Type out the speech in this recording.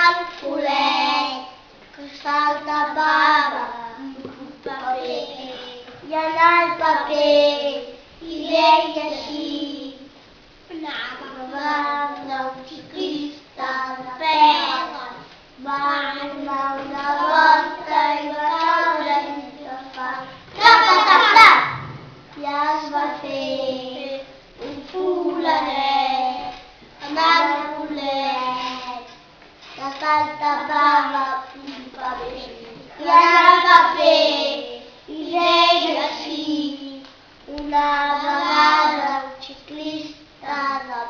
el culet, que s'altapava amb un paper. I en el paper hi deia així: anava un ciclista de peu, va donar una volta i va caure dins el fang. Cap! I es va fer un foladet amb el culet, que s'altapava amb un paper. I en el paper